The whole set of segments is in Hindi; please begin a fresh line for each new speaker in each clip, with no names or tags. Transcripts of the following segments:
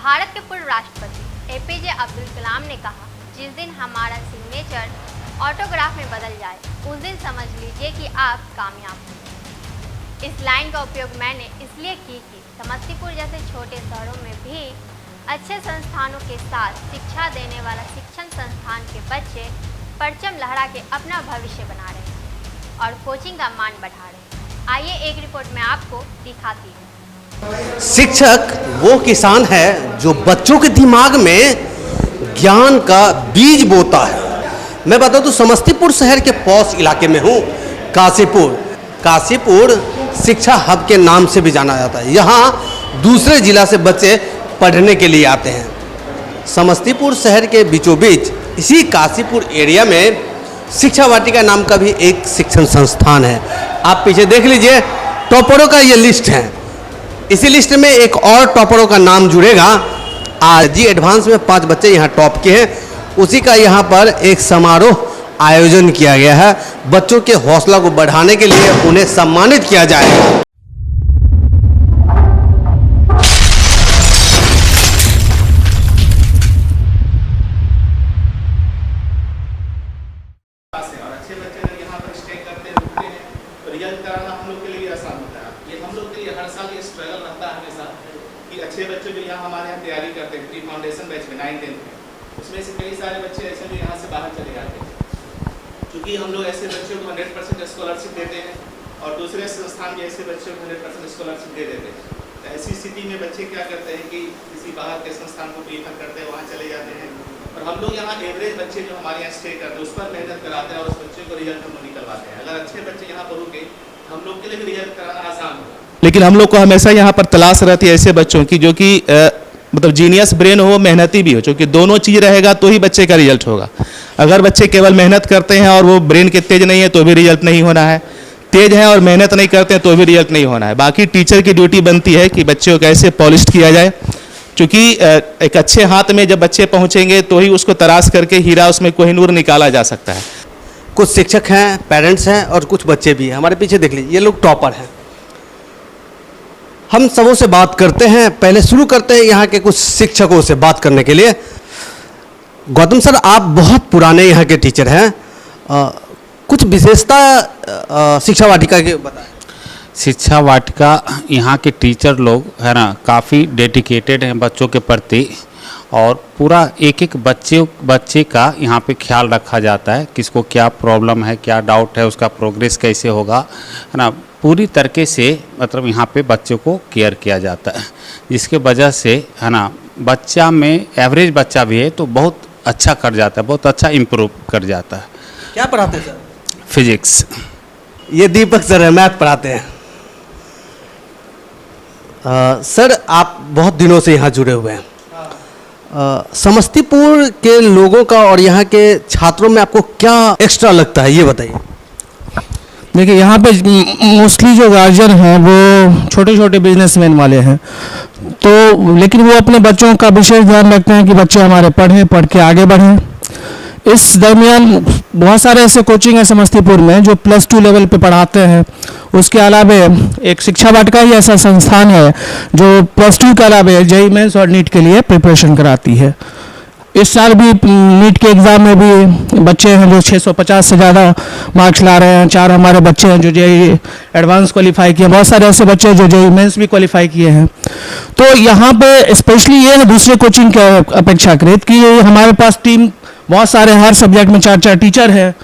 भारत के पूर्व राष्ट्रपति एपीजे अब्दुल कलाम ने कहा, जिस दिन हमारा सिग्नेचर ऑटोग्राफ में बदल जाए उस दिन समझ लीजिए कि आप कामयाब हैं। इस लाइन का उपयोग मैंने इसलिए की कि समस्तीपुर जैसे छोटे शहरों में भी अच्छे संस्थानों के साथ शिक्षा देने वाला शिक्षण संस्थान के बच्चे परचम लहरा के अपना भविष्य बना रहे हैं और कोचिंग का मान बढ़ा रहे हैं। आइए एक रिपोर्ट में आपको दिखाती हूँ।
शिक्षक वो किसान है जो बच्चों के दिमाग में ज्ञान का बीज बोता है। मैं बता दूं, समस्तीपुर शहर के पॉश इलाके में हूँ। काशीपुर शिक्षा हब के नाम से भी जाना जाता है। यहाँ दूसरे जिला से बच्चे पढ़ने के लिए आते हैं। समस्तीपुर शहर के बीचों बीच इसी काशीपुर एरिया में शिक्षा वाटिका नाम का भी एक शिक्षण संस्थान है। आप पीछे देख लीजिए, टॉपरों का ये लिस्ट है। इसी लिस्ट में एक और टॉपरों का नाम जुड़ेगा। आज जी एडवांस में 5 बच्चे यहाँ टॉप किए हैं। उसी का यहाँ पर एक समारोह आयोजन किया गया है। बच्चों के हौसला को बढ़ाने के लिए उन्हें सम्मानित किया जाएगा।
अच्छे बच्चे जो यहाँ हमारे यहाँ तैयारी करते हैं प्री फाउंडेशन बैच में 9-10 में, उसमें से कई सारे बच्चे ऐसे जो यहाँ से बाहर चले जाते हैं। क्योंकि हम लोग ऐसे बच्चों को 100% स्कॉलरशिप देते हैं और दूसरे संस्थान भी ऐसे बच्चों को 100% स्कॉलरशिप दे देते हैं। तो ऐसी स्थिति में बच्चे क्या करते हैं कि किसी बाहर के संस्थान को प्रीफर करते हैं, वहाँ चले जाते हैं। और हम लोग यहाँ एवरेज बच्चे जो हमारे यहाँ स्टे करते हैं उस पर मेहनत कराते हैं और उस बच्चे को रिजल्ट हम निकलवाते हैं। अगर अच्छे बच्चे यहाँ पर रुके हम लोग के लिए भी रिजल्ट कराना आसान होगा।
लेकिन हम लोग को हमेशा यहाँ पर तलाश रहती है ऐसे बच्चों की जो कि मतलब जीनियस ब्रेन हो, मेहनती भी हो, क्योंकि दोनों चीज़ रहेगा तो ही बच्चे का रिजल्ट होगा। अगर बच्चे केवल मेहनत करते हैं और वो ब्रेन के तेज नहीं है तो भी रिजल्ट नहीं होना है, तेज है और मेहनत नहीं करते हैं तो भी रिजल्ट नहीं होना है। बाकी टीचर की ड्यूटी बनती है कि बच्चों को कैसे पॉलिश किया जाए, क्योंकि एक अच्छे हाथ में जब बच्चे पहुँचेंगे तो ही उसको तराश करके हीरा उसमें कोहिनूर निकाला जा सकता है।
कुछ शिक्षक हैं, पेरेंट्स हैं और कुछ बच्चे भी हैं। हमारे पीछे देख लीजिए, ये लोग टॉपर हैं। हम सबों से बात करते हैं। पहले शुरू करते हैं यहाँ के कुछ शिक्षकों से बात करने के लिए। गौतम सर, आप बहुत पुराने यहाँ के टीचर हैं, कुछ विशेषता शिक्षा वाटिका के बताएं।
शिक्षा वाटिका यहाँ के टीचर लोग है ना काफ़ी डेडिकेटेड हैं बच्चों के प्रति और पूरा एक एक बच्चे का यहाँ पे ख्याल रखा जाता है। किसको क्या प्रॉब्लम है, क्या डाउट है, उसका प्रोग्रेस कैसे होगा, है ना। पूरी तरीके से मतलब यहाँ पे बच्चों को केयर किया जाता है, जिसके वजह से है ना बच्चा में एवरेज बच्चा भी है तो बहुत अच्छा कर जाता है, बहुत अच्छा इम्प्रूव कर जाता है।
क्या पढ़ाते हैं सर?
फिजिक्स।
ये दीपक सर है, मैथ पढ़ाते हैं। सर, आप बहुत दिनों से यहाँ जुड़े हुए हैं। समस्तीपुर के लोगों का और यहाँ के छात्रों में आपको क्या एक्स्ट्रा लगता है, ये बताइए।
देखिए, यहाँ पे मोस्टली जो गार्जियन हैं वो छोटे छोटे बिजनेसमैन वाले हैं, तो लेकिन वो अपने बच्चों का विशेष ध्यान रखते हैं कि बच्चे हमारे पढ़ के आगे बढ़ें। इस दरमियान बहुत सारे ऐसे कोचिंग हैं समस्तीपुर में जो +2 लेवल पे पढ़ाते हैं। उसके अलावा एक शिक्षा वाटिका ही ऐसा संस्थान है जो +2 के अलावा जेईई मेंस और नीट के लिए प्रिपरेशन कराती है। इस साल भी नीट के एग्ज़ाम में भी बच्चे हैं जो 650 से ज़्यादा मार्क्स ला रहे हैं। 4 हमारे बच्चे हैं जो जेईई एडवांस क्वालिफाई किए, बहुत सारे ऐसे बच्चे हैं जो जेईई मेंस भी क्वालिफाई किए हैं। तो यहाँ पे स्पेशली ये है दूसरे कोचिंग के अपेक्षाकृत कि हमारे पास टीम बहुत सारे, हर सब्जेक्ट में 4-4 टीचर हैं।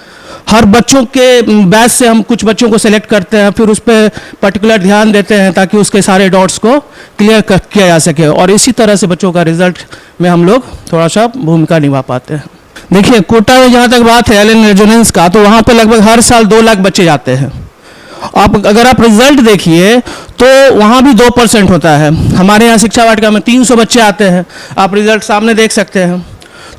हर बच्चों के बैच से हम कुछ बच्चों को सेलेक्ट करते हैं, फिर उस पर पर्टिकुलर ध्यान देते हैं ताकि उसके सारे डाउट्स को क्लियर किया जा सके और इसी तरह से बच्चों का रिजल्ट में हम लोग थोड़ा सा भूमिका निभा पाते हैं। देखिए, कोटा में जहाँ तक बात है एलन रेजोनेंस का, तो वहाँ पे लगभग हर साल 2 लाख बच्चे जाते हैं। अगर आप रिजल्ट देखिए तो वहाँ भी 2% होता है। हमारे यहाँ शिक्षा वाटिका में 300 बच्चे आते हैं, आप रिजल्ट सामने देख सकते हैं।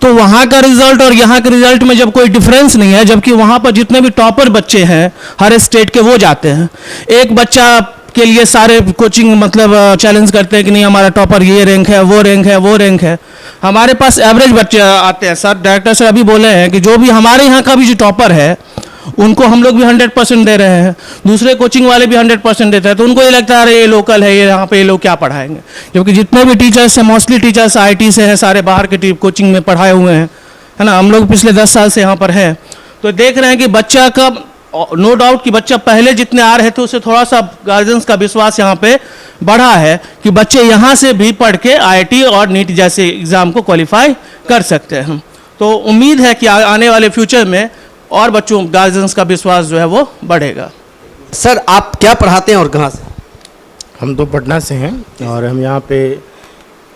तो वहाँ का रिजल्ट और यहाँ के रिजल्ट में जब कोई डिफरेंस नहीं है, जबकि वहाँ पर जितने भी टॉपर बच्चे हैं हर स्टेट के वो जाते हैं। एक बच्चा के लिए सारे कोचिंग मतलब चैलेंज करते हैं कि नहीं हमारा टॉपर ये रैंक है, वो रैंक है, वो रैंक है। हमारे पास एवरेज बच्चे आते हैं। सर, डायरेक्टर सर अभी बोले हैं कि जो भी हमारे यहाँ का भी जो टॉपर है उनको हम लोग भी 100% दे रहे हैं, दूसरे कोचिंग वाले भी 100% देते हैं, तो उनको ये लगता है अरे ये लोकल है, ये यहाँ पे ये लोग क्या पढ़ाएंगे। जबकि जितने भी टीचर्स हैं मोस्टली टीचर्स IIT से हैं, सारे बाहर के कोचिंग में पढ़ाए हुए हैं, है ना। हम लोग पिछले 10 साल से यहाँ पर हैं, तो देख रहे हैं कि बच्चा का नो डाउट कि बच्चा पहले जितने आ रहे थे उससे थोड़ा सा गार्जियंस का विश्वास यहाँ पे बढ़ा है कि बच्चे यहाँ से भी पढ़ के IIT और नीट जैसे एग्ज़ाम को क्वालिफाई कर सकते हैं। तो उम्मीद है कि आने वाले फ्यूचर में और बच्चों गार्जियंस का विश्वास जो है वो बढ़ेगा।
सर आप क्या पढ़ाते हैं और कहाँ से?
हम तो पटना से हैं और हम यहाँ पे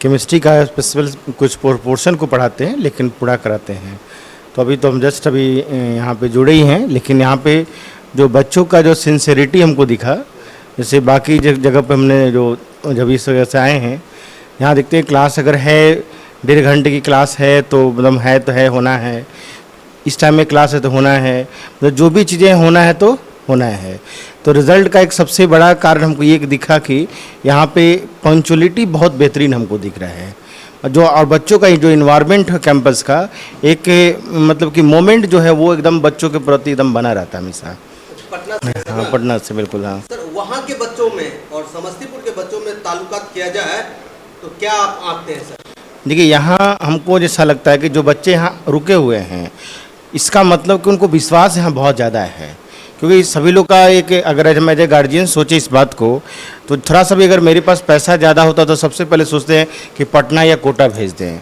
केमिस्ट्री का स्पेशल कुछ पोर्शन को पढ़ाते हैं, लेकिन पूरा कराते हैं। तो अभी तो हम जस्ट अभी यहाँ पे जुड़े ही हैं, लेकिन यहाँ पे जो बच्चों का जो सिंसेरिटी हमको दिखा, जैसे बाकी जगह पे हमने जो जब इस वजह से आए हैं, यहाँ देखते हैं क्लास अगर है 1.5 घंटे की क्लास है तो मतलब है तो है, होना है, इस टाइम में क्लास है तो होना है, मतलब जो भी चीज़ें होना है तो होना है। तो रिज़ल्ट का एक सबसे बड़ा कारण हमको ये दिखा कि यहाँ पे पंक्चुअलिटी बहुत बेहतरीन हमको दिख रहा है। जो और बच्चों का जो इन्वायरमेंट है कैंपस का, एक मतलब कि मोमेंट जो है वो एकदम बच्चों के प्रति एकदम बना रहता है हमेशा।
पटना से?
हाँ, पटना से बिल्कुल। हाँ
सर वहाँ के बच्चों में और समस्तीपुर के बच्चों में ताल्लुकात किया जाए तो क्या आप आंकते हैं सर?
देखिए, यहाँ हमको जैसा लगता है कि जो बच्चे यहाँ रुके हुए हैं, इसका मतलब कि उनको विश्वास यहाँ बहुत ज़्यादा है। क्योंकि सभी लोग का एक, अगर मैं गार्जियन सोचे इस बात को, तो थोड़ा सा भी अगर मेरे पास पैसा ज़्यादा होता तो सबसे पहले सोचते हैं कि पटना या कोटा भेज दें,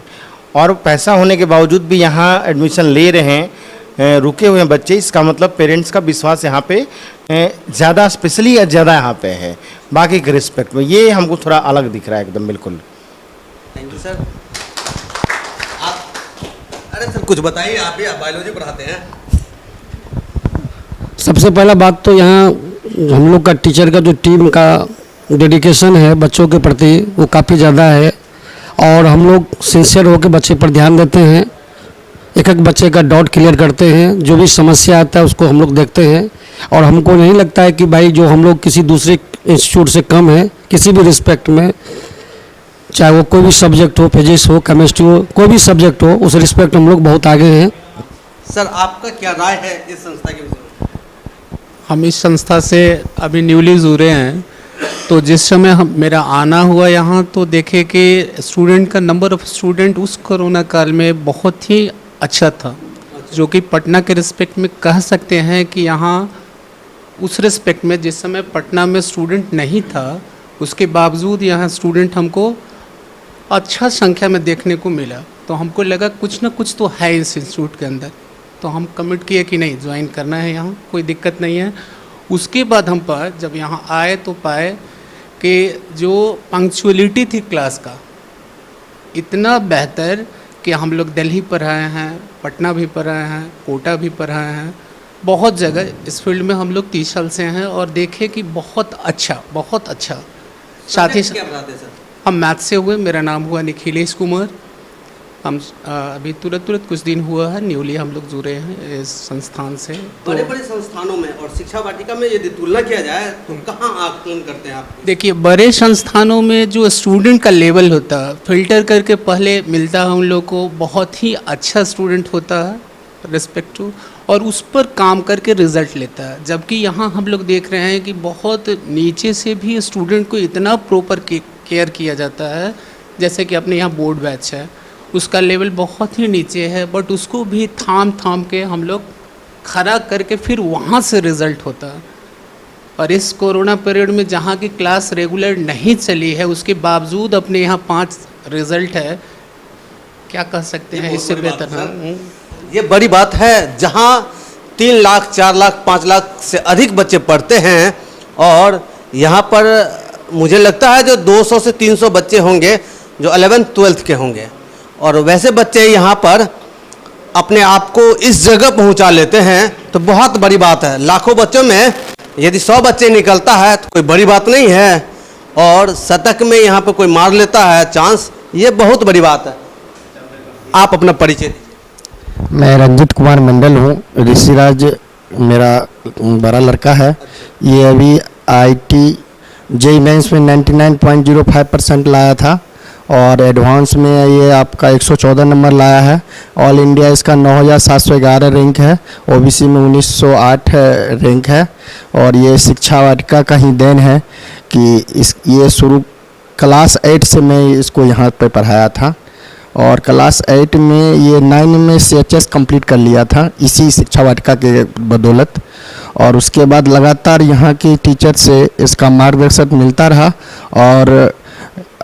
और पैसा होने के बावजूद भी यहाँ एडमिशन ले रहे हैं रुके हुए हैं बच्चे, इसका मतलब पेरेंट्स का विश्वास यहाँ पे ज़्यादा, स्पेशली ज़्यादा यहाँ पे है बाकी के रिस्पेक्ट में। ये हमको थोड़ा अलग दिख रहा है एकदम बिल्कुल।
Thank you sir. आप अरे सर कुछ बताइए, आप भी बायोलॉजी पढ़ाते हैं।
सबसे पहला बात तो यहाँ हम लोग का टीचर का जो टीम का डेडिकेशन है बच्चों के प्रति वो काफ़ी ज़्यादा है, और हम लोग सिंसियर होकर बच्चे पर ध्यान देते हैं, एक एक बच्चे का डाउट क्लियर करते हैं, जो भी समस्या आता है उसको हम लोग देखते हैं। और हमको नहीं लगता है कि भाई जो हम लोग किसी दूसरे इंस्टीट्यूट से कम है किसी भी रिस्पेक्ट में, चाहे वो कोई भी सब्जेक्ट हो, फिजिक्स हो, केमिस्ट्री हो, कोई भी सब्जेक्ट हो, उस रिस्पेक्ट हम लोग बहुत आगे हैं।
सर आपका क्या राय है इस संस्था के विषय में?
हम इस संस्था से अभी न्यूली जुड़े हैं, तो जिस समय मेरा आना हुआ यहाँ तो देखे कि स्टूडेंट का नंबर ऑफ़ स्टूडेंट उस कोरोना काल में बहुत ही अच्छा था, जो कि पटना के रिस्पेक्ट में कह सकते हैं कि यहाँ उस रिस्पेक्ट में जिस समय पटना में स्टूडेंट नहीं था उसके बावजूद यहाँ स्टूडेंट हमको अच्छा संख्या में देखने को मिला। तो हमको लगा कुछ ना कुछ तो है इस इंस्टीट्यूट के अंदर, तो हम कमिट किए कि नहीं ज्वाइन करना है, यहाँ कोई दिक्कत नहीं है। उसके बाद हम पर जब यहाँ आए तो पाए कि जो पंक्चुअलिटी थी क्लास का इतना बेहतर कि हम लोग दिल्ली पढ़ाए हैं, पटना भी पढ़ाए हैं, कोटा भी पढ़ाए हैं, बहुत जगह इस फील्ड में हम लोग 30 साल से हैं, और देखे कि बहुत अच्छा। साथ ही
क्या पढ़ाते हैं सर?
हम मैथ से हुए, मेरा नाम हुआ निखिलेश कुमार। हम अभी तुरंत कुछ दिन हुआ है न्यूली हम लोग जुड़े हैं इस संस्थान से। तो
बड़े बड़े संस्थानों में और शिक्षा वाटिका में यदि तुलना किया जाए तो कहाँ आकलन करते हैं आप?
देखिए, बड़े संस्थानों में जो स्टूडेंट का लेवल होता है फिल्टर करके पहले मिलता है उन लोग को, बहुत ही अच्छा स्टूडेंट होता है रिस्पेक्ट टू, और उस पर काम करके रिजल्ट लेता है। जबकि यहाँ हम लोग देख रहे हैं कि बहुत नीचे से भी स्टूडेंट को इतना प्रॉपर केयर किया जाता है, जैसे कि अपने यहाँ बोर्ड बैच है उसका लेवल बहुत ही नीचे है, बट उसको भी थाम के हम लोग खड़ा करके फिर वहाँ से रिज़ल्ट होता है। और इस कोरोना पीरियड में जहाँ की क्लास रेगुलर नहीं चली है उसके बावजूद अपने यहाँ 5 रिज़ल्ट है, क्या कह सकते हैं इससे बेहतर है?
ये बड़ी बात है। जहाँ 3 लाख 4 लाख 5 लाख से अधिक बच्चे पढ़ते हैं, और यहाँ पर मुझे लगता है जो 200 से 300 बच्चे होंगे जो 11th 12th के होंगे, और वैसे बच्चे यहाँ पर अपने आप को इस जगह पहुँचा लेते हैं तो बहुत बड़ी बात है। लाखों बच्चों में यदि 100 बच्चे निकलता है तो कोई बड़ी बात नहीं है, और शतक में यहाँ पर कोई मार लेता है चांस, ये बहुत बड़ी बात है। आप अपना परिचय दीजिए।
मैं रंजित कुमार मंडल हूँ, ऋषिराज मेरा बड़ा लड़का है। ये अभी IIT JEE मेंस में 99.05% लाया था,
और एडवांस में ये आपका 114 नंबर लाया है। ऑल इंडिया इसका 9711 रैंक है, ओबीसी में 1908 रैंक है। और ये शिक्षा वाटिका का ही देन है कि ये शुरू क्लास 8 से मैं इसको यहाँ पे पढ़ाया था और क्लास 8 में ये 9 में CHS कंप्लीट कर लिया था इसी शिक्षा वाटिका के बदौलत। और उसके बाद लगातार यहाँ की टीचर से इसका मार्गदर्शन मिलता रहा और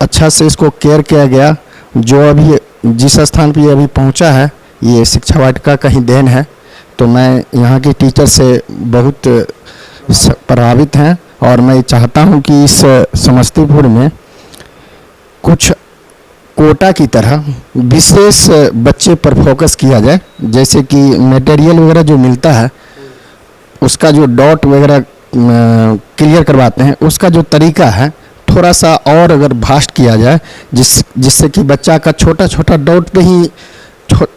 अच्छा से इसको केयर किया गया। जो अभी जिस स्थान पे अभी पहुँचा है ये शिक्षा वाटिका का ही देन है। तो मैं यहाँ की टीचर से बहुत प्रभावित हैं और मैं चाहता हूँ कि इस समस्तीपुर में कुछ कोटा की तरह विशेष बच्चे पर फोकस किया जाए, जैसे कि मटेरियल वगैरह जो मिलता है उसका जो डॉट वगैरह क्लियर करवाते हैं उसका जो तरीका है थोड़ा सा और अगर भास्ट किया जाए जिससे कि बच्चा का छोटा छोटा डॉट पे ही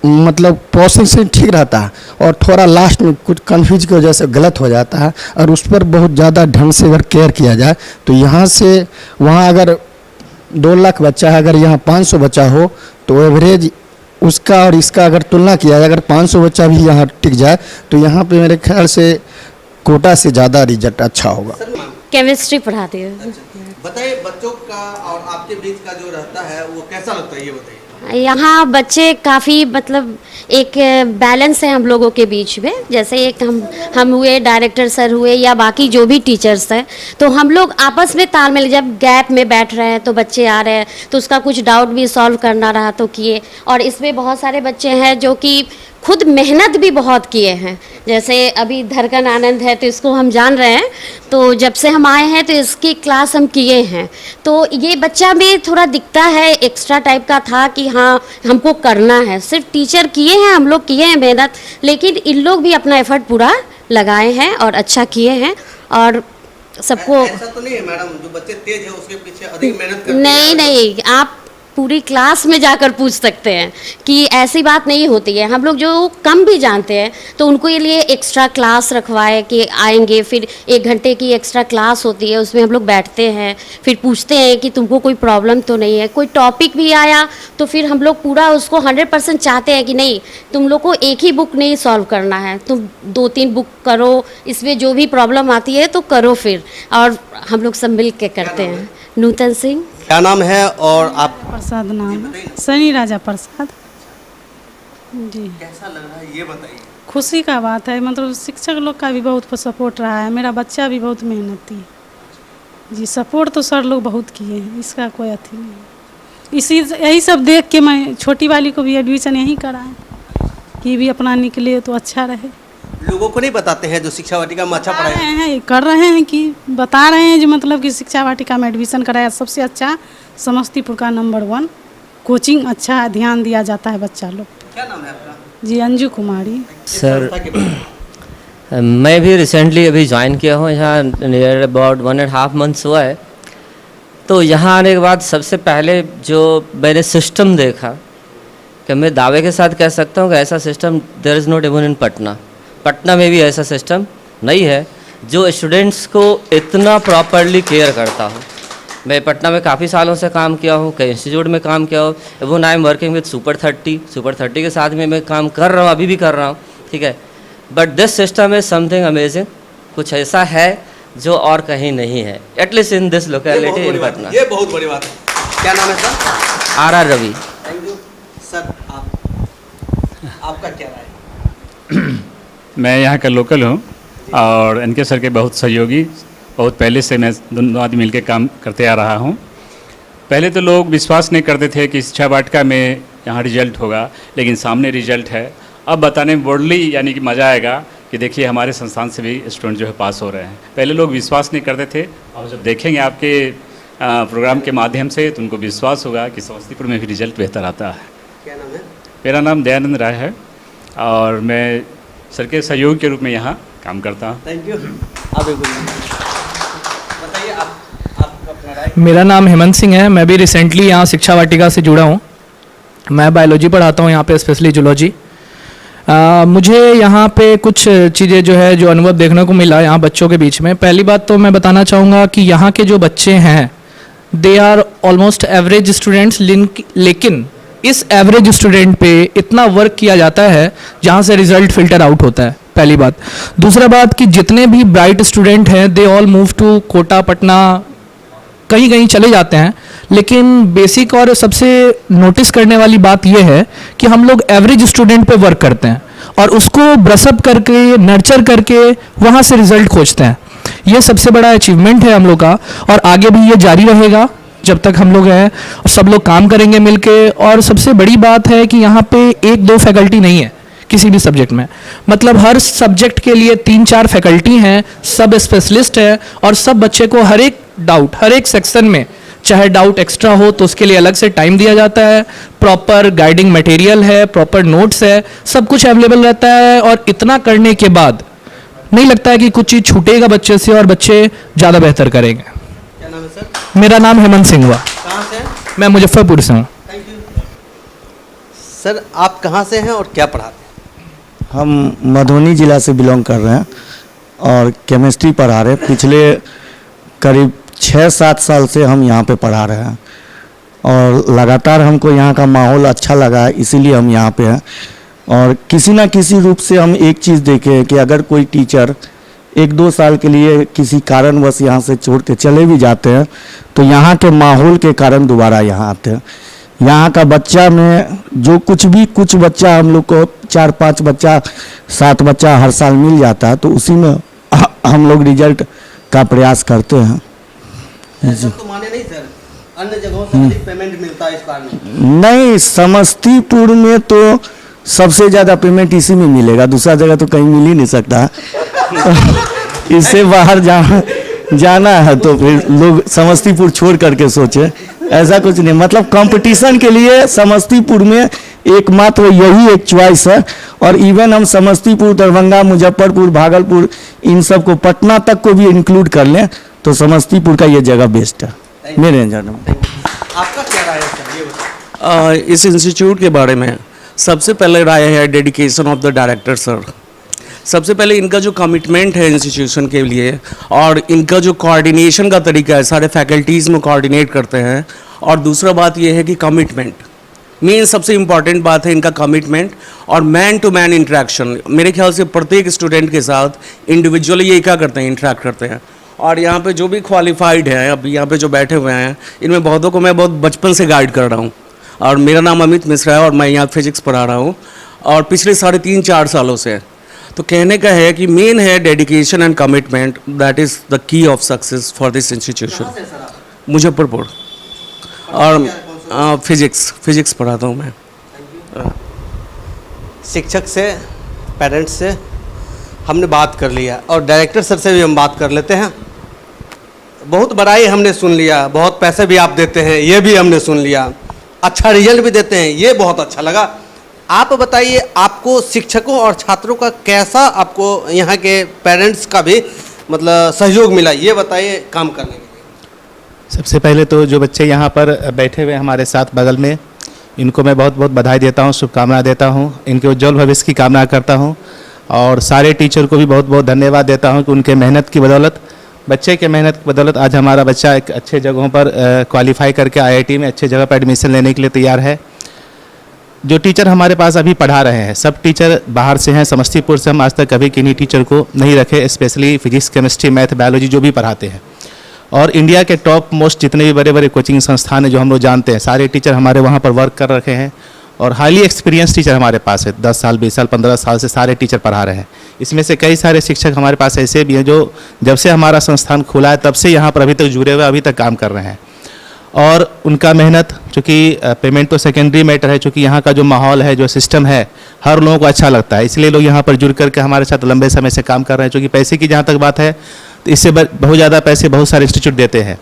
मतलब प्रोसेसिंग ठीक रहता है और थोड़ा लास्ट में कुछ कन्फ्यूज की वजह से गलत हो जाता है और उस पर बहुत ज़्यादा ढंग से अगर केयर किया जाए तो यहाँ से वहाँ अगर 2 लाख बच्चा है, अगर यहाँ 500 बच्चा हो तो एवरेज उसका और इसका अगर तुलना किया जाए, अगर 500 बच्चा भी यहाँ टिक जाए तो यहाँ पे मेरे ख्याल से कोटा से ज़्यादा रिजल्ट अच्छा होगा।
केमिस्ट्री पढ़ाती हूँ।
बताइए बच्चों का और आपके बीच का जो रहता है वो कैसा लगता है, ये बताइए।
यहाँ बच्चे काफ़ी मतलब एक बैलेंस है हम लोगों के बीच में। जैसे एक हम हुए, डायरेक्टर सर हुए या बाकी जो भी टीचर्स हैं, तो हम लोग आपस में तालमेल, जब गैप में बैठ रहे हैं तो बच्चे आ रहे हैं तो उसका कुछ डाउट भी सॉल्व करना रहा तो किए। और इसमें बहुत सारे बच्चे हैं जो कि खुद मेहनत भी बहुत किए हैं। जैसे अभी धड़कन आनंद है तो इसको हम जान रहे हैं, तो जब से हम आए हैं तो इसकी क्लास हम किए हैं। तो ये बच्चा में थोड़ा दिखता है एक्स्ट्रा टाइप का था कि हाँ हमको करना है। सिर्फ टीचर किए हैं, हम लोग किए हैं मेहनत, लेकिन इन लोग भी अपना एफर्ट पूरा लगाए हैं और अच्छा किए हैं। और सबको
ऐसा तो नहीं है मैडम जो बच्चे तेज है उसके पीछे अधिक मेहनत करते हैं?
नहीं, आप पूरी क्लास में जाकर पूछ सकते हैं कि ऐसी बात नहीं होती है। हम लोग जो कम भी जानते हैं तो उनको ये लिए एक्स्ट्रा क्लास रखवाए कि आएंगे, फिर 1 घंटे की एक्स्ट्रा क्लास होती है, उसमें हम लोग बैठते हैं, फिर पूछते हैं कि तुमको कोई प्रॉब्लम तो नहीं है। कोई टॉपिक भी आया तो फिर हम लोग पूरा उसको 100% चाहते हैं कि नहीं, तुम लोग को एक ही बुक नहीं सॉल्व करना है, तुम 2-3 बुक करो, इसमें जो भी प्रॉब्लम आती है तो करो फिर। और हम लोग सब मिल के करते हैं। नूतन सिंह।
क्या नाम है और आप?
प्रसाद नाम, सनी राजा प्रसाद जी।
कैसा लग रहा है ये बताइए।
खुशी का बात है, मतलब शिक्षक लोग का भी बहुत सपोर्ट रहा है। मेरा बच्चा भी बहुत मेहनती है जी। सपोर्ट तो सर लोग बहुत किए हैं, इसका कोई अथी नहीं। यही सब देख के मैं छोटी वाली को भी एडमिशन यहीं कराएं कि भी अपना निकले तो अच्छा रहे।
लोगों को नहीं बताते हैं जो शिक्षा वाटिका में अच्छा पढ़ाए
हैं, कर रहे हैं कि बता रहे हैं जो मतलब कि शिक्षा वाटिका में एडमिशन कराया सबसे अच्छा समस्तीपुर का नंबर 1 कोचिंग, अच्छा ध्यान दिया जाता है बच्चा लोग।
क्या नाम है आपका?
जी अंजू कुमारी।
सर मैं भी रिसेंटली अभी ज्वाइन किया हूँ यहाँ, नियर अबाउट 1.5 मंथ्स हुआ है। तो यहाँ आने के बाद सबसे पहले जो मैंने सिस्टम देखा कि मैं दावे के साथ कह सकता हूँ कि ऐसा system there is not even in Patna में भी ऐसा सिस्टम नहीं है जो स्टूडेंट्स को इतना प्रॉपरली केयर करता हो। मैं पटना में काफ़ी सालों से काम किया हूँ, कई इंस्टीट्यूट में काम किया हूँ। Even I am working with super 30 के साथ में मैं काम कर रहा हूँ, अभी भी कर रहा हूँ, ठीक है। But this system is something amazing. कुछ ऐसा है जो और कहीं नहीं है, at least in this locality in Patna.
ये बहुत बड़ी बात है। क्या नाम है sir?
R Ravi.
Thank you sir. आपका क्या राय है?
मैं यहाँ का लोकल हूँ और इनके सर के बहुत सहयोगी, बहुत पहले से मैं दोनों आदमी मिलकर काम करते आ रहा हूँ। पहले तो लोग विश्वास नहीं करते थे कि शिक्षा वाटिका में यहाँ रिजल्ट होगा, लेकिन सामने रिजल्ट है। अब बताने में बोल्डली यानी कि मज़ा आएगा कि देखिए हमारे संस्थान से भी स्टूडेंट जो है पास हो रहे हैं। पहले लोग विश्वास नहीं करते थे और जब देखेंगे आपके प्रोग्राम के माध्यम से तो उनको विश्वास होगा कि समस्तीपुर में भी रिजल्ट बेहतर आता है।
क्या नाम है?
मेरा नाम दयानंद राय है और मैं सर के सहयोग के रूप में यहाँ काम करता हूँ।
Thank you. आप बताइए आप अपना राय।
मेरा नाम हेमंत सिंह है। मैं भी रिसेंटली यहाँ शिक्षा वाटिका से जुड़ा हूँ। मैं बायोलॉजी पढ़ाता हूँ यहाँ पे, स्पेशली जूलॉजी। मुझे यहाँ पे कुछ चीज़ें जो है जो अनुभव देखने को मिला यहाँ बच्चों के बीच में। पहली बात तो मैं बताना चाहूँगा कि यहाँ के जो बच्चे हैं they are almost average students, लेकिन इस एवरेज स्टूडेंट पे इतना वर्क किया जाता है जहाँ से रिजल्ट फिल्टर आउट होता है, पहली बात। दूसरा बात कि जितने भी ब्राइट स्टूडेंट हैं they all move to Kota, Patna, कहीं कहीं चले जाते हैं। लेकिन बेसिक और सबसे नोटिस करने वाली बात यह है कि हम लोग एवरेज स्टूडेंट पे वर्क करते हैं और उसको ब्रसअप करके, नर्चर करके वहाँ से रिजल्ट खोजते हैं। ये सबसे बड़ा अचीवमेंट है हम लोग का, और आगे भी ये जारी रहेगा जब तक हम लोग हैं, और सब लोग काम करेंगे मिलके। और सबसे बड़ी बात है कि यहाँ पे 1-2 फैकल्टी नहीं है किसी भी सब्जेक्ट में, मतलब हर सब्जेक्ट के लिए 3-4 फैकल्टी हैं, सब स्पेशलिस्ट हैं, और सब बच्चे को हर एक डाउट, हर एक सेक्शन में चाहे डाउट एक्स्ट्रा हो तो उसके लिए अलग से टाइम दिया जाता है, प्रॉपर गाइडिंग मटेरियल है, प्रॉपर नोट्स है, सब कुछ अवेलेबल रहता है। और इतना करने के बाद नहीं लगता है कि कुछ चीज़ छूटेगा बच्चे से और बच्चे ज़्यादा बेहतर करेंगे।
क्या नाम है सर?
मेरा नाम हेमंत सिंह हुआ।
कहाँ से हैं?
मैं मुजफ्फरपुर से हूँ।
Thank you sir. आप कहाँ से हैं और क्या पढ़ाते हैं?
हम मधुबनी ज़िला से बिलोंग कर रहे हैं और केमिस्ट्री पढ़ा रहे हैं। पिछले करीब 6-7 साल से हम यहाँ पे पढ़ा रहे हैं और लगातार हमको यहाँ का माहौल अच्छा लगा है, इसीलिए हम यहाँ पे हैं। और किसी ना किसी रूप से हम एक चीज़ देखे हैं कि अगर कोई टीचर 1-2 साल के लिए किसी कारणवश यहाँ से छोड़ के चले भी जाते हैं तो यहाँ के माहौल के कारण दोबारा यहाँ आते हैं। यहाँ का बच्चा में जो कुछ बच्चा हम लोग को 4-5 बच्चा 7 बच्चा हर साल मिल जाता है, तो उसी में हम लोग रिजल्ट का प्रयास करते हैं।
ऐसा तो माने नहीं सर, अन्य जगहों से अधिक पेमेंट मिलता है इस बार में?
नहीं, समस्तीपुर में तो सबसे ज़्यादा पेमेंट इसी में मिलेगा, दूसरा जगह तो कहीं मिल ही नहीं सकता। इससे बाहर जाना है तो फिर लोग समस्तीपुर छोड़ करके सोचे, ऐसा कुछ नहीं। मतलब कंपटीशन के लिए समस्तीपुर में एकमात्र यही एक चॉइस है। और इवन हम समस्तीपुर, दरभंगा, मुजफ्फरपुर, भागलपुर, इन सब को, पटना तक को भी इंक्लूड कर लें तो समस्तीपुर का ये जगह बेस्ट है मेरे नज़र में।
आपका क्या राय है सर, ये बताइए।
इस इंस्टीट्यूट के बारे में सबसे पहले राय है dedication of the director sir. सबसे पहले इनका जो कमिटमेंट है इंस्टीट्यूशन के लिए और इनका जो कोऑर्डिनेशन का तरीका है, सारे फैकल्टीज़ में कोऑर्डिनेट करते हैं। और दूसरा बात ये है कि कमिटमेंट, मेन सबसे इम्पॉर्टेंट बात है इनका कमिटमेंट और मैन टू मैन इंटरेक्शन। मेरे ख्याल से प्रत्येक स्टूडेंट के साथ इंडिविजुअली ये क्या करते हैं, इंटरेक्ट करते हैं। और यहाँ पे जो भी क्वालिफाइड हैं, अभी यहाँ पे जो बैठे हुए हैं, इनमें बहुतों को मैं बहुत बचपन से गाइड कर रहा हूँ। और मेरा नाम अमित मिश्रा है और मैं यहाँ फिजिक्स पढ़ा रहा हूँ और पिछले 3.5-4 सालों से। तो कहने का है कि मेन है dedication and commitment, that is the key of success for this institution. Muzaffarpur. और फिजिक्स पढ़ाता हूँ मैं।
शिक्षक से, पेरेंट्स से हमने बात कर लिया और डायरेक्टर सर से भी हम बात कर लेते हैं। बहुत बड़ाई हमने सुन लिया, बहुत पैसे भी आप देते हैं ये भी हमने सुन लिया, अच्छा रिजल्ट भी देते हैं ये बहुत अच्छा लगा। आप बताइए, आपको शिक्षकों और छात्रों का कैसा, आपको यहाँ के पेरेंट्स का भी मतलब सहयोग मिला, ये बताइए काम करने के लिए।
सबसे पहले तो जो बच्चे यहाँ पर बैठे हुए हमारे साथ बगल में, इनको मैं बहुत बहुत बधाई देता हूँ, शुभकामनाएं देता हूँ, इनके उज्जवल भविष्य की कामना करता हूँ। और सारे टीचर को भी बहुत बहुत धन्यवाद देता हूँ कि उनके मेहनत की बदौलत, बच्चे के मेहनत की बदौलत आज हमारा बच्चा एक अच्छे जगहों पर क्वालिफाई करके IIT में अच्छे जगह पर एडमिशन लेने के लिए तैयार है। जो टीचर हमारे पास अभी पढ़ा रहे हैं सब टीचर बाहर से हैं, समस्तीपुर से हम आज तक कभी किन्हीं टीचर को नहीं रखे, specially physics, chemistry, math, biology जो भी पढ़ाते हैं। और इंडिया के टॉप मोस्ट जितने भी बड़े बड़े कोचिंग संस्थान हैं जो हम लोग जानते हैं, सारे टीचर हमारे वहाँ पर वर्क कर रखे हैं और हाईली एक्सपीरियंस टीचर हमारे पास है। 10 साल, 20 साल, 15 साल से सारे टीचर पढ़ा रहे हैं। इसमें से कई सारे शिक्षक हमारे पास ऐसे भी हैं जो जब से हमारा संस्थान खुला है तब से यहाँ पर अभी तक जुड़े हुए, अभी तक काम कर रहे हैं। और उनका मेहनत, चूँकि पेमेंट तो सेकेंडरी मैटर है, चूँकि यहाँ का जो माहौल है, जो सिस्टम है, हर लोगों को अच्छा लगता है, इसलिए लोग यहाँ पर जुड़ करके हमारे साथ लंबे समय से काम कर रहे हैं। चूँकि पैसे की जहाँ तक बात है तो इससे बहुत ज़्यादा पैसे बहुत सारे इंस्टीट्यूट देते हैं,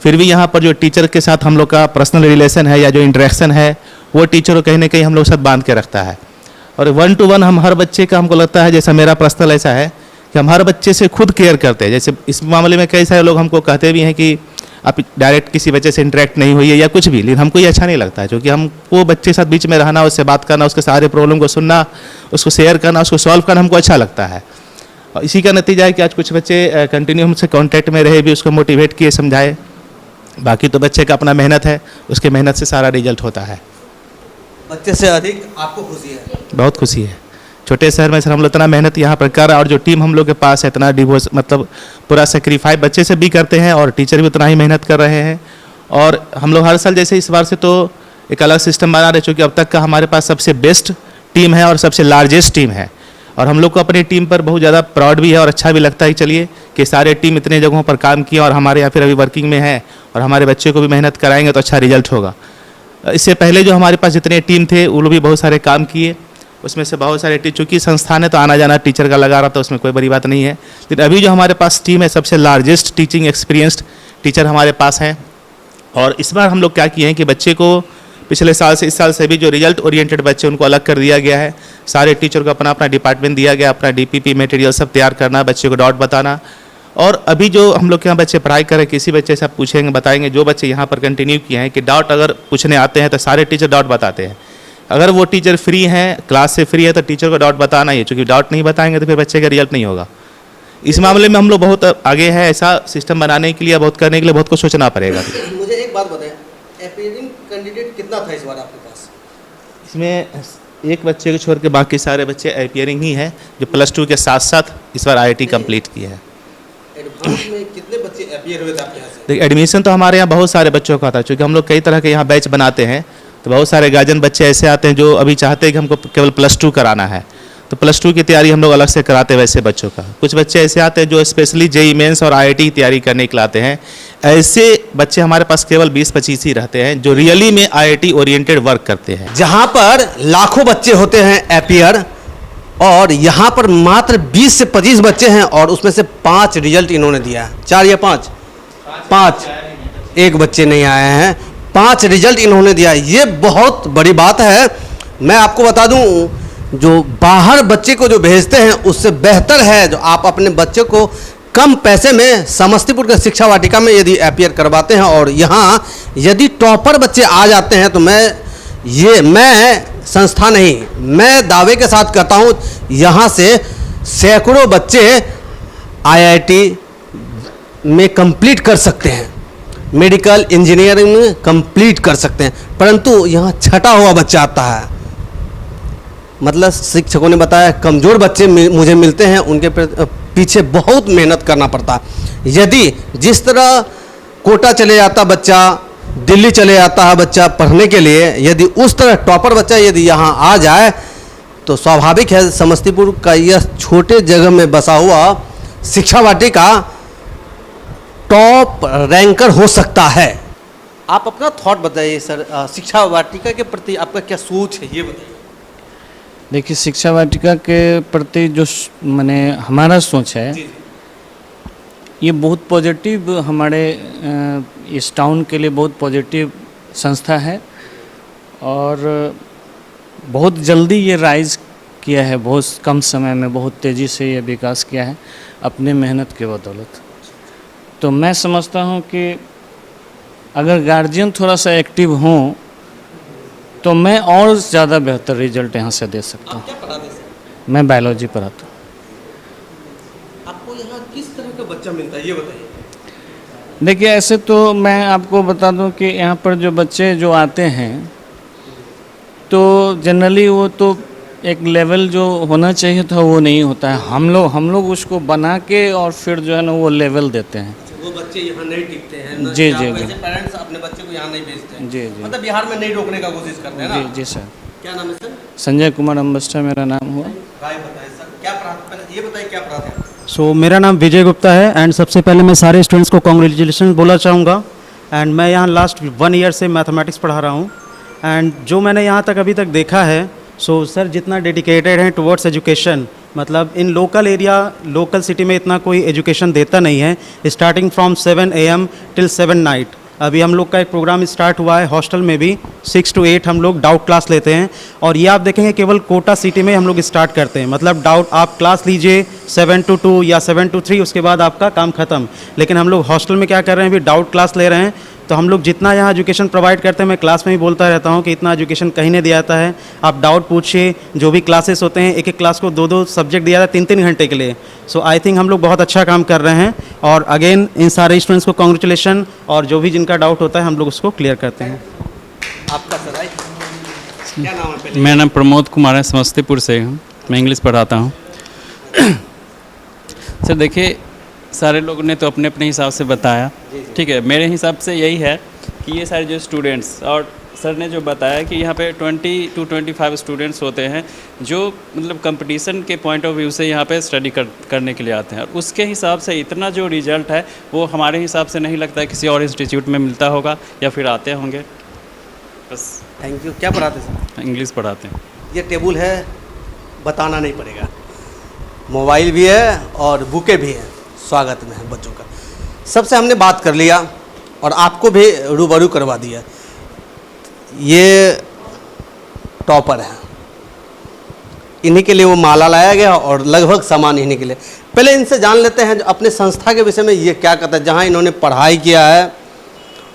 फिर भी यहाँ पर जो टीचर के साथ हम लोग का पर्सनल रिलेशन है या जो इंटरेक्शन है वो टीचर को कहीं ना कहीं हम लोग साथ बांध के रखता है। और 1 to 1 हम हर बच्चे का, हमको लगता है, जैसा मेरा पर्सनल ऐसा है कि हम हर बच्चे से खुद केयर करते हैं। जैसे इस मामले में कई सारे लोग हमको कहते भी हैं कि आप डायरेक्ट किसी बच्चे से इंटरेक्ट नहीं हुई है या कुछ भी, लेकिन हमको ये अच्छा नहीं लगता है, क्योंकि हमको बच्चे के साथ बीच में रहना, उससे बात करना, उसके सारे प्रॉब्लम को सुनना, उसको शेयर करना, उसको सॉल्व करना हमको अच्छा लगता है। और इसी का नतीजा है कि आज कुछ बच्चे कंटिन्यू हमसे कॉन्टैक्ट में रहे भी, उसको मोटिवेट किए, समझाए। बाकी तो बच्चे का अपना मेहनत है, उसके मेहनत से सारा रिजल्ट होता है।
बच्चे से अधिक आपको खुशी है?
बहुत खुशी है। छोटे शहर में सर हम लोग इतना मेहनत यहाँ पर कर रहे हैं और जो टीम हम लोग के पास है इतना डिवोर्स मतलब पूरा सेक्रीफाई बच्चे से भी करते हैं और टीचर भी उतना ही मेहनत कर रहे हैं। और हम लोग हर साल जैसे इस बार से तो एक अलग सिस्टम बना रहे, चूँकि अब तक का हमारे पास सबसे बेस्ट टीम है और सबसे लार्जेस्ट टीम है और हम लोग को अपनी टीम पर बहुत ज़्यादा प्राउड भी है और अच्छा भी लगता है। चलिए कि सारे टीम इतने जगहों पर काम किए और हमारे यहाँ फिर अभी वर्किंग में है और हमारे बच्चे को भी मेहनत कराएंगे तो अच्छा रिजल्ट होगा। इससे पहले जो हमारे पास जितने टीम थे वो लोग भी बहुत सारे काम किए, उसमें से बहुत सारे चूँकि संस्थान है तो आना जाना टीचर का लगा रहा था, उसमें कोई बड़ी बात नहीं है। लेकिन अभी जो हमारे पास टीम है सबसे लार्जेस्ट टीचिंग एक्सपीरियंस्ड टीचर हमारे पास हैं। और इस बार हम लोग क्या किए हैं कि बच्चे को पिछले साल से इस साल से भी जो रिजल्ट ओरिएंटेड बच्चे उनको अलग कर दिया गया है। सारे टीचर को अपना अपना डिपार्टमेंट दिया गया, अपना डीपीपी मटेरियल सब तैयार करना, बच्चे को डाउट बताना। और अभी जो हम लोग के यहाँ बच्चे पढ़ाई कर रहे हैं किसी बच्चे से आप पूछेंगे बताएंगे, जो बच्चे यहाँ पर कंटिन्यू किए हैं कि डाउट अगर पूछने आते हैं तो सारे टीचर डाउट बताते हैं। अगर वो टीचर फ्री हैं, क्लास से फ्री है तो टीचर को डाउट बताना ही है, क्योंकि डाउट नहीं बताएंगे तो फिर बच्चे का रिजल्ट नहीं होगा। इस मामले में हम लोग बहुत आगे हैं, ऐसा सिस्टम बनाने के लिए बहुत करने के लिए बहुत कुछ सोचना पड़ेगा।
मुझे एक बात बताएं, अपीयरिंग कैंडिडेट कितना था इस बार आपके पास?
इसमें एक बच्चे को छोड़ के बाकी सारे बच्चे अपीयरिंग ही है, जो +2 के साथ साथ इस बार IIT कंप्लीट किया है।
एडवांस में कितने बच्चे अपीयर हुए थे आपके यहाँ से?
देखिए एडमिशन तो हमारे यहाँ बहुत सारे बच्चों का था, क्योंकि हम लोग कई तरह के यहाँ बैच बनाते हैं तो बहुत सारे गार्जियन बच्चे ऐसे आते हैं जो अभी चाहते हैं कि हमको केवल +2 कराना है, तो +2 की तैयारी हम लोग अलग से कराते हैं वैसे बच्चों का। कुछ बच्चे ऐसे आते हैं जो स्पेशली JEE मेंस और IIT की तैयारी करने के लिए आते हैं। ऐसे बच्चे हमारे पास केवल 20-25 ही रहते हैं जो रियली में IIT ओरिएंटेड वर्क करते हैं।
जहाँ पर लाखों बच्चे होते हैं अपीयर और यहाँ पर मात्र 20 से 25 बच्चे हैं और उसमें से 5 रिजल्ट इन्होंने दिया है। 4 या 5? 5, एक बच्चे नहीं आए हैं, 5 रिजल्ट इन्होंने दिया है। ये बहुत बड़ी बात है। मैं आपको बता दूं, जो बाहर बच्चे को जो भेजते हैं उससे बेहतर है जो आप अपने बच्चे को कम पैसे में समस्तीपुर के शिक्षा वाटिका में यदि अपीयर करवाते हैं और यहाँ यदि टॉपर बच्चे आ जाते हैं तो मैं संस्था नहीं, मैं दावे के साथ कहता हूँ यहाँ से सैकड़ों बच्चे IIT में कंप्लीट कर सकते हैं, मेडिकल इंजीनियरिंग में कंप्लीट कर सकते हैं। परंतु यहाँ छटा हुआ बच्चा आता है, मतलब शिक्षकों ने बताया कमज़ोर बच्चे मुझे मिलते हैं, उनके पीछे बहुत मेहनत करना पड़ता है। यदि जिस तरह कोटा चले जाता बच्चा, दिल्ली चले जाता है बच्चा पढ़ने के लिए, यदि उस तरह टॉपर बच्चा यदि यहाँ आ जाए तो स्वाभाविक है समस्तीपुर का यह छोटे जगह में बसा हुआ शिक्षा वाटिका टॉप रैंकर हो सकता है। आप अपना थॉट बताइए सर, शिक्षा वाटिका के प्रति आपका क्या सोच है ये बताइए।
देखिए शिक्षा वाटिका के प्रति जो माने हमारा सोच है ये बहुत पॉजिटिव, हमारे इस टाउन के लिए बहुत पॉजिटिव संस्था है और बहुत जल्दी ये राइज किया है, बहुत कम समय में बहुत तेज़ी से ये विकास किया है अपने मेहनत के बदौलत। तो मैं समझता हूँ कि अगर गार्जियन थोड़ा सा एक्टिव हों तो मैं और ज़्यादा बेहतर रिजल्ट यहाँ से दे सकता हूँ।
आप क्या पढ़ाते हैं?
मैं बायोलॉजी पढ़ाता हूँ।
आपको यहाँ किस तरह का बच्चा मिलता है ये बताइए।
देखिए ऐसे तो मैं आपको बता दूं कि यहाँ पर जो बच्चे जो आते हैं तो जनरली वो तो एक लेवल जो होना चाहिए था वो नहीं होता है। हम लोग उसको बना के और फिर जो है ना वो लेवल देते हैं।
वो बच्चे यहाँ नहीं टिकते हैं
जी जी जी।
पेरेंट्स अपने बच्चे को यहाँ नहीं भेजते हैं।
जी जी।
मतलब बिहार में नहीं रोकने का कोशिश करते हैं ना।
जी जी सर।
क्या नाम है सर?
संजय कुमार अम्बस्टा मेरा नाम हुआ।
राय बताइए सर, क्या पढ़ाते, ये बताइए क्या पढ़ाते हैं?
सो मेरा नाम विजय गुप्ता है एंड सबसे पहले मैं सारे स्टूडेंट्स को कॉन्ग्रेचुलेशन बोलना चाहूँगा। एंड मैं यहाँ लास्ट 1 ईयर से मैथमेटिक्स पढ़ा रहा हूँ एंड जो मैंने यहाँ तक अभी तक देखा है सो सर जितना डेडिकेटेड है टुवर्ड्स एजुकेशन, मतलब इन लोकल एरिया लोकल सिटी में इतना कोई एजुकेशन देता नहीं है। Starting from 7 AM till 7 night. अभी हम लोग का एक प्रोग्राम स्टार्ट हुआ है हॉस्टल में भी 6 to 8 हम लोग डाउट क्लास लेते हैं और ये आप देखेंगे केवल कोटा सिटी में हम लोग स्टार्ट करते हैं। मतलब डाउट आप क्लास लीजिए 7 to 2 या 7 to 3, उसके बाद आपका काम ख़त्म। लेकिन हम लोग हॉस्टल में क्या कर रहे हैं, अभी डाउट क्लास ले रहे हैं तो हम लोग जितना यहाँ एजुकेशन प्रोवाइड करते हैं, मैं क्लास में ही बोलता रहता हूँ कि इतना एजुकेशन कहीं नहीं दिया जाता है। आप डाउट पूछिए, जो भी क्लासेस होते हैं, एक एक क्लास को 2-2 सब्जेक्ट दिया जाता है 3-3 घंटे के लिए। सो आई थिंक हम लोग बहुत अच्छा काम कर रहे हैं, और अगेन इन सारे स्टूडेंट्स को कॉन्ग्रेचुलेशन, और जो भी जिनका डाउट होता है हम लोग उसको क्लियर करते हैं।
आपका सर आई क्या नाम है पहले?
मेरा नाम प्रमोद कुमार है, समस्तीपुर से हूँ, मैं इंग्लिश पढ़ाता हूँ। सर देखिए, सारे लोगों ने तो अपने अपने हिसाब से बताया, ठीक है। मेरे हिसाब से यही है कि ये सारे जो स्टूडेंट्स, और सर ने जो बताया कि यहाँ पे 20 to 25 स्टूडेंट्स होते हैं जो मतलब कंपटीशन के पॉइंट ऑफ व्यू से यहाँ पे स्टडी करने के लिए आते हैं, और उसके हिसाब से इतना जो रिजल्ट है वो हमारे हिसाब से नहीं लगता है किसी और इंस्टीट्यूट में मिलता होगा या फिर आते होंगे। बस
थैंक यू। क्या पढ़ाते सर?
इंग्लिश पढ़ाते हैं।
ये टेबल है, बताना नहीं पड़ेगा, मोबाइल भी है और बुकें भी हैं, स्वागत में है बच्चों का। सबसे हमने बात कर लिया और आपको भी रूबरू करवा दिया। ये टॉपर हैं, इन्हीं के लिए वो माला लाया गया और लगभग सामान इन्हीं के लिए। पहले इनसे जान लेते हैं अपने संस्था के विषय में, ये क्या कहता है, जहाँ इन्होंने पढ़ाई किया है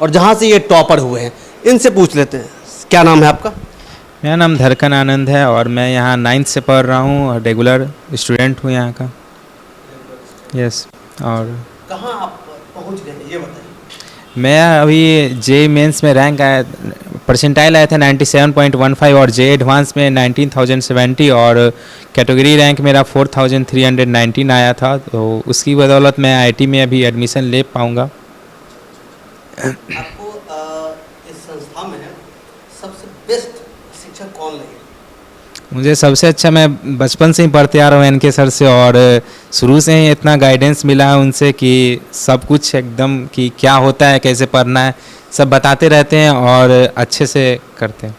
और जहाँ से ये टॉपर हुए हैं, इनसे पूछ लेते हैं। क्या नाम है आपका?
मेरा नाम धड़कन आनंद है और मैं यहाँ 9th से पढ़ रहा हूँ और रेगुलर स्टूडेंट हूँ यहाँ का। यस। और
कहाँ आप पहुँच गए ये बताइए।
मैं अभी जे मेंस में रैंक आया, परसेंटाइल आया था 97.15 और जे एडवांस में 19,070 और कैटेगरी रैंक मेरा 4,319 आया था। तो उसकी बदौलत मैं आईटी में अभी एडमिशन ले पाऊँगा।
आपको इस संस्था में सबसे बेस्ट शिक्षक कौन लगे?
मुझे सबसे अच्छा, मैं बचपन से ही पढ़ते आ रहा हूँ एनके सर से, और शुरू से ही इतना गाइडेंस मिला है उनसे कि सब कुछ एकदम कि क्या होता है, कैसे पढ़ना है, सब बताते रहते हैं और अच्छे से करते हैं।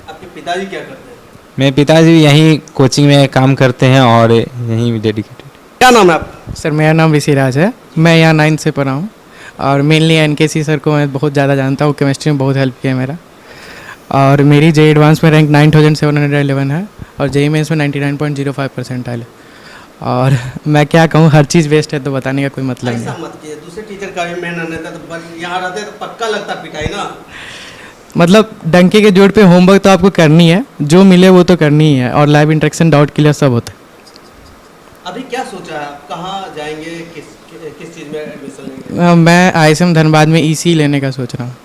आपके पिताजी क्या करते हैं?
मेरे पिताजी यहीं कोचिंग में काम करते हैं और यहीं डेडिकेटेड।
क्या नाम है आपका?
सर मेरा नाम ऋषिराज है, मैं यहाँ 9th से पढ़ा हूँ और मेनली एनकेसी सर को मैं बहुत ज़्यादा जानता हूँ, केमिस्ट्री में बहुत हेल्प किया मेरा। और मेरी जे एडवांस में रैंक 9,711 है और जे मेंस में 99.05 परसेंटाइल है। और मैं क्या कहूँ, हर चीज़ वेस्ट है तो बताने का कोई मतलब नहीं।
ऐसा मत कीजिए, दूसरे टीचर का भी मेहनत रहता तो यहाँ रहते तो पक्का लगता पिटाई ना।
मतलब डंके के जोड़ पे होमवर्क तो आपको करनी है, जो मिले वो तो करनी ही है, और लाइव इंटरेक्शन डाउट क्लियर सब होता है।
अभी क्या सोचा है, कहाँ जाएंगे, किस चीज़ में एडमिशन लेंगे?
मैं ISM धनबाद में EC लेने का सोच रहा हूँ।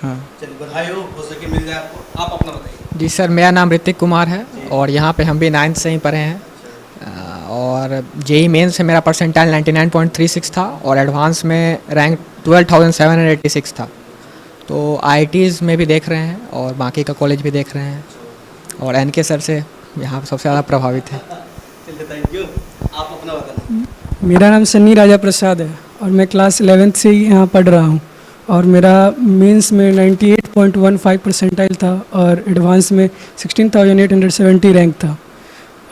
हाँ
चलिए बधाई हो सके मिल जाए आपको। आप अपना बताइए।
जी सर, मेरा नाम ऋतिक कुमार है और यहाँ पे हम भी 9th से ही पढ़े हैं। और जेई मेंस से मेरा परसेंटाइल 99.36 था और एडवांस में रैंक 12,786 था। तो IITs में भी देख रहे हैं और बाकी का कॉलेज भी देख रहे हैं, और एनके सर से यहाँ सबसे ज़्यादा प्रभावित है।
चलिए थैंक यू। आप अपना बताना।
मेरा नाम सन्नी राजा प्रसाद है और मैं क्लास 11th से ही यहाँ पढ़ रहा हूँ और मेरा मेंस में 98.15 परसेंटाइल था और एडवांस में 16,870 रैंक था।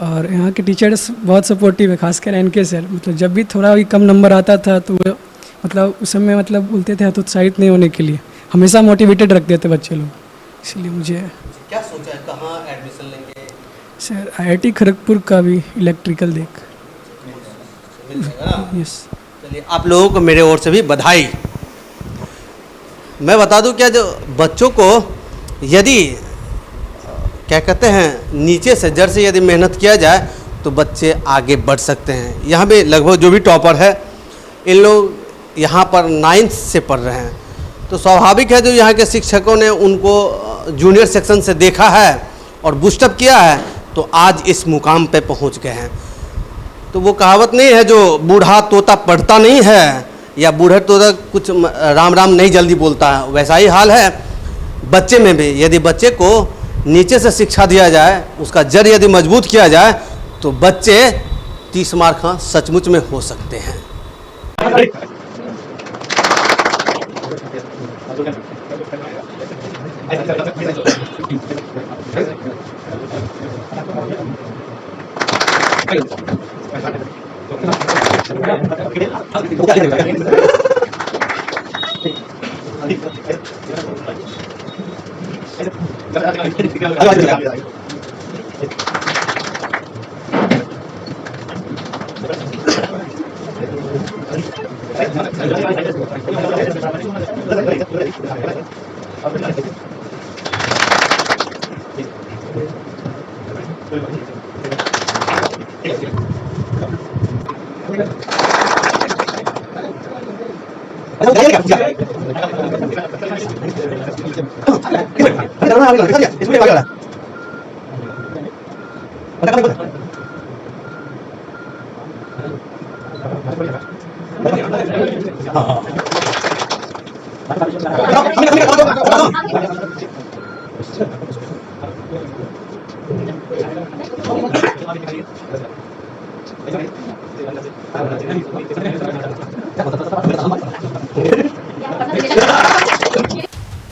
और यहाँ के टीचर्स बहुत सपोर्टिव है, खासकर एनके सर। मतलब जब भी थोड़ा भी कम नंबर आता था तो मतलब उस समय मतलब बोलते थे हतोत्साहित नहीं होने के लिए, हमेशा मोटिवेटेड रखते थे बच्चे लोग। इसलिए मुझे
क्या सोचा है, कहाँ एडमिशन लेंगे?
सर IIT खड़गपुर का भी इलेक्ट्रिकल देख। यस।
चलिए आप लोगों को मेरे ओर से भी बधाई। मैं बता दूं क्या, जो बच्चों को यदि क्या कहते हैं नीचे से जड़ से यदि मेहनत किया जाए तो बच्चे आगे बढ़ सकते हैं। यहाँ पे लगभग जो भी टॉपर है इन लोग यहाँ पर 9th से पढ़ रहे हैं, तो स्वाभाविक है जो यहाँ के शिक्षकों ने उनको जूनियर सेक्शन से देखा है और बूस्टअप किया है तो आज इस मुकाम पे पहुँच गए हैं। तो वो कहावत नहीं है जो बूढ़ा तोता पढ़ता नहीं है या बूढ़ा तोता कुछ राम राम नहीं जल्दी बोलता है, वैसा ही हाल है बच्चे में भी। यदि बच्चे को नीचे से शिक्षा दिया जाए, उसका जड़ यदि मजबूत किया जाए तो बच्चे 30 मार्क सचमुच में हो सकते हैं।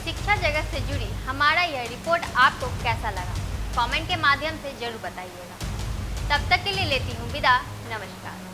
शिक्षा जगत से जुड़ी हमारा यह रिपोर्ट आपको कैसा लगा? कमेंट के माध्यम से जरूर बताइएगा। तब तक के लिए लेती हूँ विदा। नमस्कार।